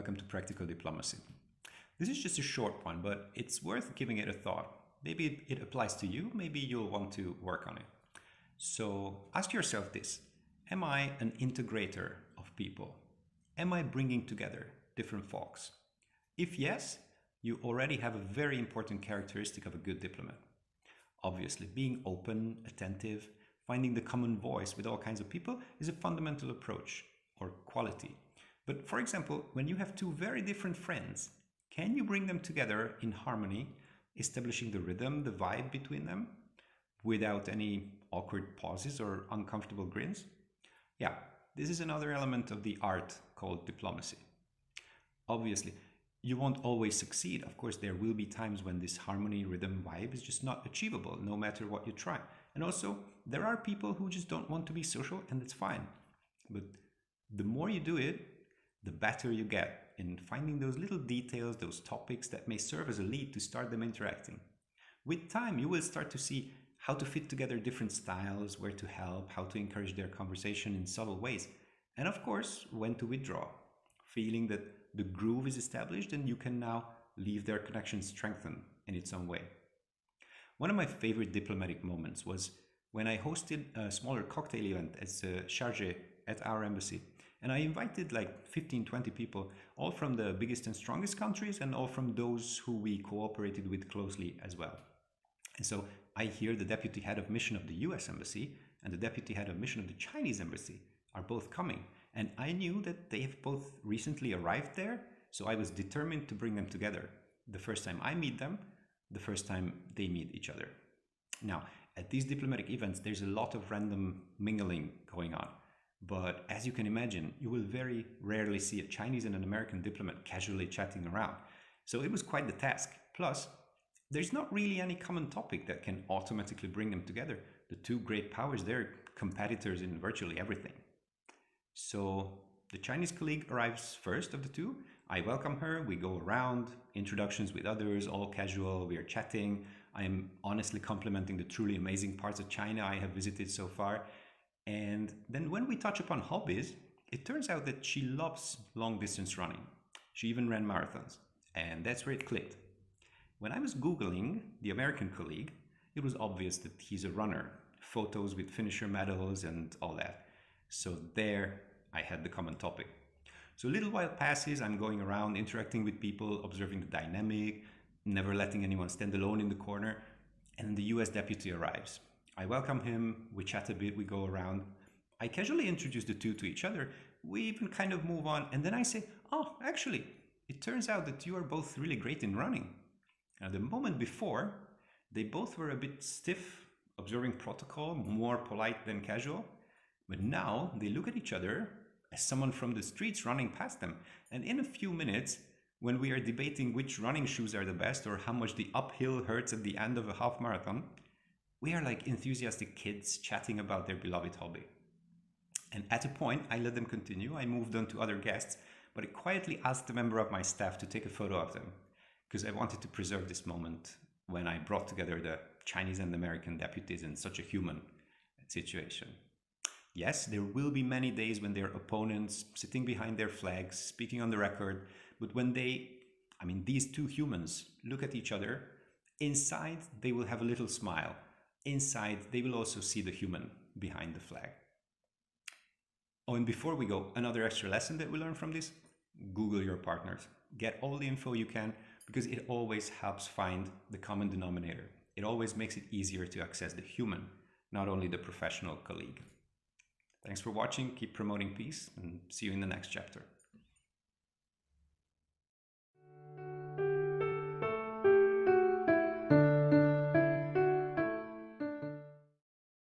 welcome to Practical Diplomacy. This is just a short one, but it's worth giving it a thought. Maybe it applies to you, maybe you'll want to work on it. So ask yourself this: am I an integrator of people? Am I bringing together different folks? If yes, you already have a very important characteristic of a good diplomat. Obviously, being open, attentive, finding the common voice with all kinds of people is a fundamental approach or quality. But for example, when you have two very different friends, can you bring them together in harmony, establishing the rhythm, the vibe between them, without any awkward pauses or uncomfortable grins? Yeah, this is another element of the art called diplomacy. Obviously, you won't always succeed. Of course, there will be times when this harmony, rhythm, vibe is just not achievable, no matter what you try. And also, there are people who just don't want to be social, and that's fine. But the more you do it, the better you get in finding those little details, those topics that may serve as a lead to start them interacting. With time, you will start to see how to fit together different styles, where to help, how to encourage their conversation in subtle ways, and of course, when to withdraw, feeling that the groove is established and you can now leave their connection strengthened in its own way. One of my favorite diplomatic moments was when I hosted a smaller cocktail event as a chargé at our embassy. And I invited like 15-20 people, all from the biggest and strongest countries and all from those who we cooperated with closely as well. And so I hear the deputy head of mission of the US embassy and the deputy head of mission of the Chinese embassy are both coming. And I knew that they have both recently arrived there, so I was determined to bring them together. The first time I meet them, the first time they meet each other. Now, at these diplomatic events, there's a lot of random mingling going on. But as you can imagine, you will very rarely see a Chinese and an American diplomat casually chatting around. So it was quite the task. Plus, there's not really any common topic that can automatically bring them together. The two great powers, they're competitors in virtually everything. So the Chinese colleague arrives first of the two. I welcome her, we go around, introductions with others, all casual, we are chatting. I am honestly complimenting the truly amazing parts of China I have visited so far. And then when we touch upon hobbies, it turns out that she loves long distance running. She even ran marathons, and that's where it clicked. When I was Googling the American colleague, it was obvious that he's a runner, photos with finisher medals and all that. So there I had the common topic. So a little while passes, I'm going around, interacting with people, observing the dynamic, never letting anyone stand alone in the corner, and the US deputy arrives. I welcome him, we chat a bit, we go around. I casually introduce the two to each other, we even kind of move on, and then I say, oh, actually, it turns out that you are both really great in running. Now, the moment before, they both were a bit stiff, observing protocol, more polite than casual. But now they look at each other as someone from the streets running past them. And in a few minutes, when we are debating which running shoes are the best or how much the uphill hurts at the end of a half marathon, we are like enthusiastic kids chatting about their beloved hobby. And at a point, I let them continue. I moved on to other guests, but I quietly asked a member of my staff to take a photo of them because I wanted to preserve this moment when I brought together the Chinese and American deputies in such a human situation. Yes, there will be many days when their opponents sitting behind their flags, speaking on the record, but when these two humans look at each other, inside they will have a little smile. Inside they will also see the human behind the flag. Oh, and before we go, another extra lesson that we learn from this: Google your partners. Get all the info you can, because it always helps find the common denominator. It always makes it easier to access the human, not only the professional colleague. Thanks for watching, keep promoting peace, and see you in the next chapter.